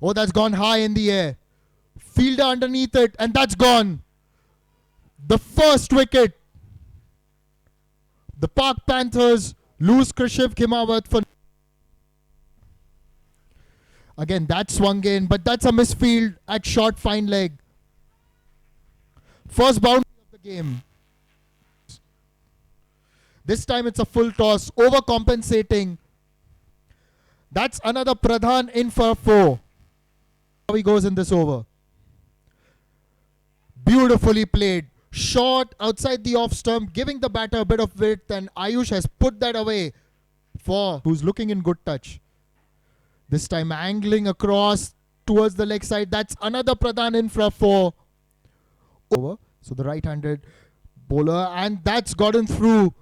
Oh, that's gone high in the air. Fielder underneath it, and that's gone. The first wicket. The Park Panthers lose Krishiv Khimawat for... Again, that swung in, but that's a misfield at short fine leg. First boundary of the game. This time it's a full toss, overcompensating. That's another Pradhan in for 4. How he goes in this over. Beautifully played. Short outside the off stump, giving the batter a bit of width, and Ayush has put that away for who's looking in good touch. This time angling across towards the leg side. That's another Pradhan in for 4. Over. So the right-handed bowler, and that's gotten through.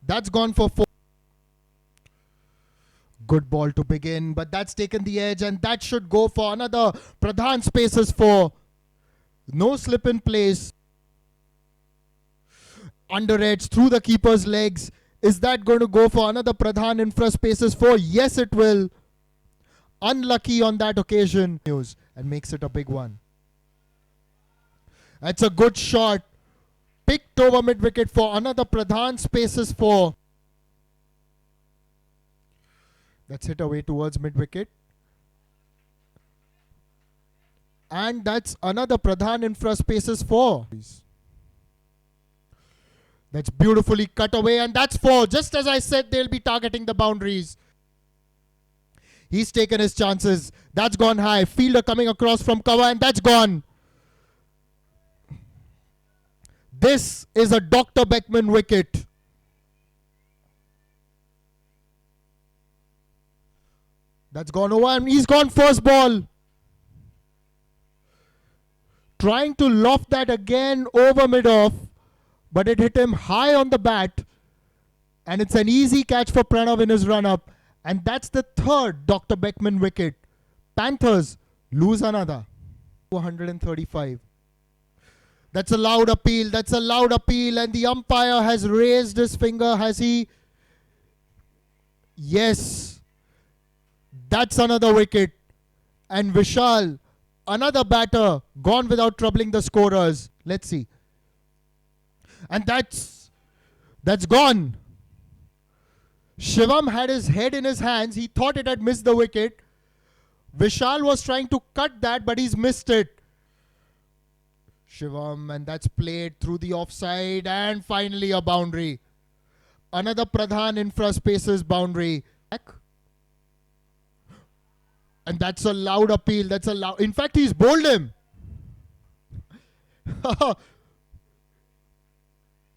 That's gone for 4. Good ball to begin, but that's taken the edge, and that should go for another Pradhan spaces 4. No slip in place. Under edge through the keeper's legs. Is that going to go for another Pradhan infra spaces 4? Yes, it will. Unlucky on that occasion. And makes it a big one. That's a good shot. Picked over mid wicket for another Pradhan spaces 4. That's hit away towards mid wicket. And that's another Pradhan infra spaces 4. That's beautifully cut away, and that's 4. Just as I said, they'll be targeting the boundaries. He's taken his chances. That's gone high. Fielder coming across from cover, and that's gone. This is a Dr. Beckman wicket. That's gone over, and he's gone first ball. Trying to loft that again over mid-off, but it hit him high on the bat. And it's an easy catch for Pranav in his run-up. And that's the third Dr. Beckman wicket. Panthers lose another. 235. That's a loud appeal. That's a loud appeal. And the umpire has raised his finger. Has he? Yes. That's another wicket. And Vishal, another batter, gone without troubling the scorers. Let's see. And that's gone. Shivam had his head in his hands. He thought it had missed the wicket. Vishal was trying to cut that, but he's missed it. Shivam, and that's played through the offside, and finally a boundary. Another Pradhan infra spaces boundary. And that's a loud appeal. That's a loud. In fact, he's bowled him.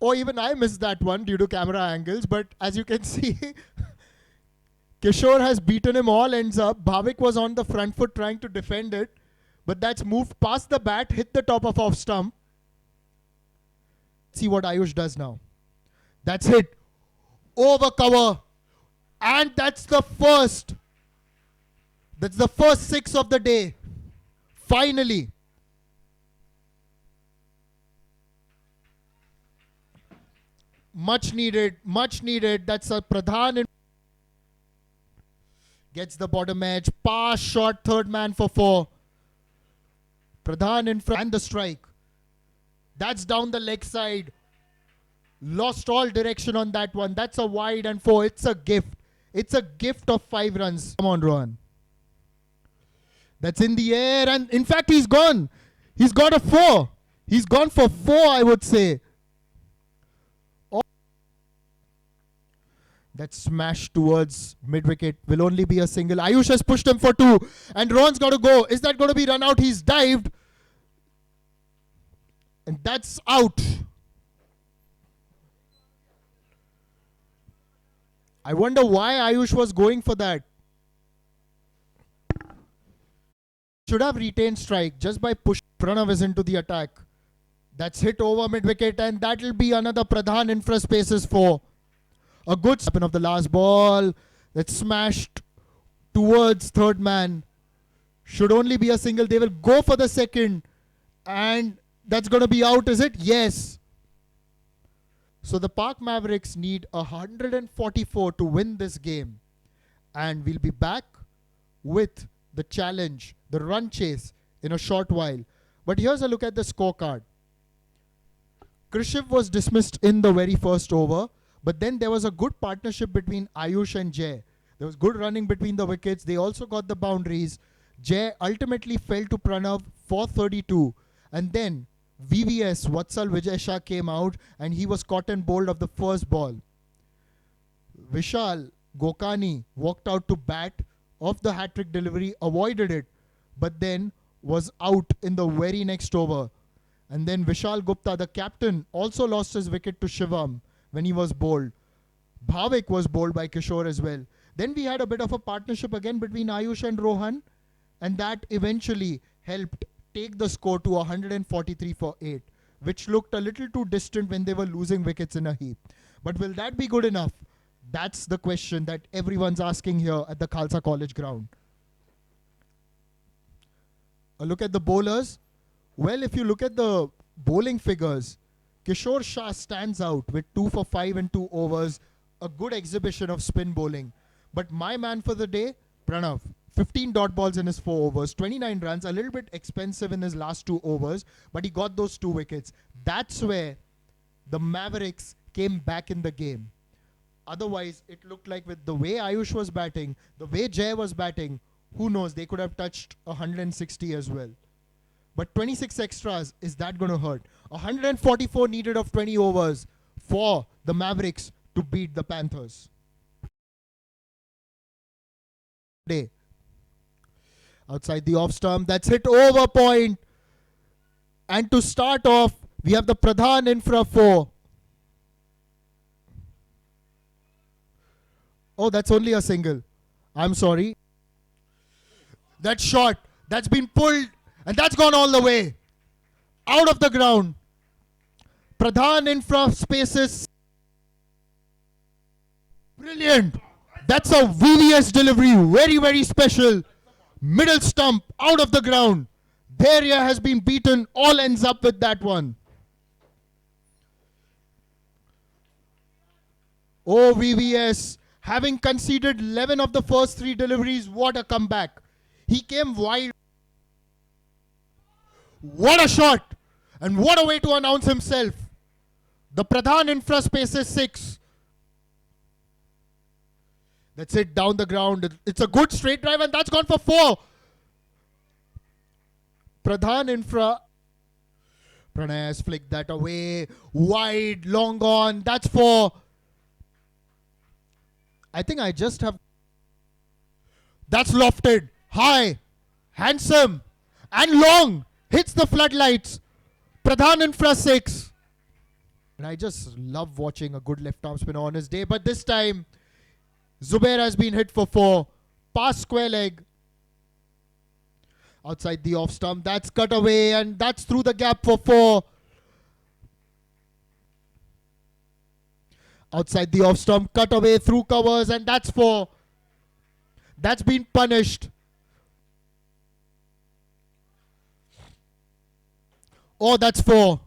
Oh, even I missed that one due to camera angles. But as you can see, Kishore has beaten him all ends up. Bhavik was on the front foot trying to defend it. But that's moved past the bat, hit the top of off stump. See what Ayush does now. That's hit. Over cover. And that's the first. That's the first 6 of the day. Finally. Much needed. Much needed. That's a Pradhan. Gets the bottom edge. Pass shot. Third man for 4. Pradhan in front. And the strike. That's down the leg side. Lost all direction on that one. That's a wide and 4. It's a gift. It's a gift of 5 runs. Come on, Rohan. That's in the air, and in fact he's gone. He's got a 4. He's gone for 4, I would say. Oh. That smash towards mid-wicket will only be a single. Ayush has pushed him for 2, and Rohan's got to go. Is that going to be run out? He's dived. And that's out. I wonder why Ayush was going for that. Should have retained strike just by pushing. Pranav is into the attack. That's hit over mid-wicket, and that'll be another Pradhan infra spaces 4. A good spin of the last ball. That's smashed towards third man. Should only be a single. They will go for the second. And that's going to be out, is it? Yes. So the Park Mavericks need 144 to win this game. And we'll be back with the challenge, the run chase in a short while. But here's a look at the scorecard. Krishiv was dismissed in the very first over, but then there was a good partnership between Ayush and Jay. There was good running between the wickets. They also got the boundaries. Jay ultimately fell to Pranav for 32. And then VVS Vatsal Vijay Shah came out and he was caught and bowled of the first ball. Vishal Gokani walked out to bat of the hat-trick delivery, avoided it, but then was out in the very next over. And then Vishal Gupta, the captain, also lost his wicket to Shivam when he was bowled. Bhavik was bowled by Kishore as well. Then we had a bit of a partnership again between Ayush and Rohan, and that eventually helped take the score to 143 for 8, which looked a little too distant when they were losing wickets in a heap. But will that be good enough? That's the question that everyone's asking here at the Khalsa College ground. A look at the bowlers. Well, if you look at the bowling figures, Kishore Shah stands out with 2 for 5 and 2 overs, a good exhibition of spin bowling. But my man for the day, Pranav, 15 dot balls in his 4 overs, 29 runs, a little bit expensive in his last 2 overs, but he got those 2 wickets. That's where the Mavericks came back in the game. Otherwise, it looked like with the way Ayush was batting, the way Jay was batting, who knows, they could have touched 160 as well. But 26 extras, is that going to hurt? 144 needed of 20 overs for the Mavericks to beat the Panthers. Day. Outside the off stump, that's hit over point. And to start off, we have the Pradhan Infra 4. Oh, that's only a single. I'm sorry. That shot, that's been pulled. And that's gone all the way. Out of the ground. Pradhan Infra Spaces. Brilliant. That's a VVS delivery. Very, very special. Middle stump. Out of the ground. Beria has been beaten. All ends up with that one. Oh, VVS. Having conceded 11 of the first 3 deliveries. What a comeback. He came wide. What a shot! And what a way to announce himself. The Pradhan Infra Spaces 6. That's it, down the ground. It's a good straight drive and that's gone for 4. Pradhan Infra. Pranay has flicked that away. Wide, long on. That's 4. I think I just have. That's lofted. High. Handsome. And long. Hits the floodlights. Pradhan Infra 6. And I just love watching a good left arm spinner on his day. But this time, Zubair has been hit for 4. Pass square leg. Outside the off stump. That's cut away and that's through the gap for 4. Outside the off stump. Cut away through covers and that's 4. That's been punished. Oh, that's 4.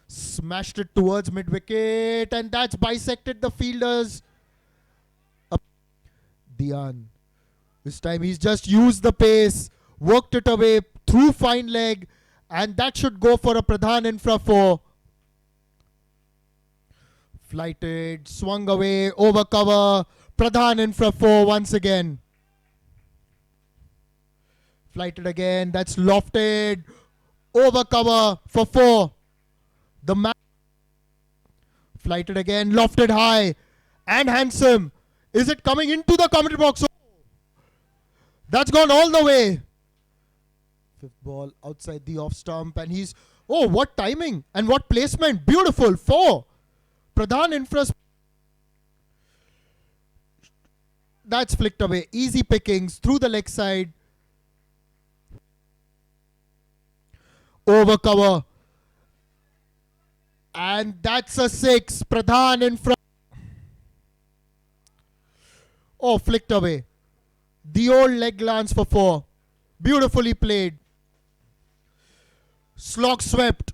Smashed it towards mid-wicket and that's bisected the fielders. Dian. This time he's just used the pace, worked it away through fine leg and that should go for a Pradhan Infra 4. Flighted, swung away, over cover. Pradhan Infra 4 once again. Flighted again, that's lofted. Over cover for 4. The man. Flighted again, lofted high. And handsome. Is it coming into the commentary box? That's gone all the way. 5th ball outside the off stump and he's. Oh, what timing and what placement. Beautiful. 4. Pradhan Infra. That's flicked away. Easy pickings through the leg side. Over cover. And that's a 6. Pradhan Infra. Oh, flicked away. The old leg glance for 4. Beautifully played. Slog swept.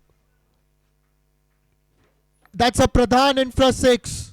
That's a Pradhan Infra 6.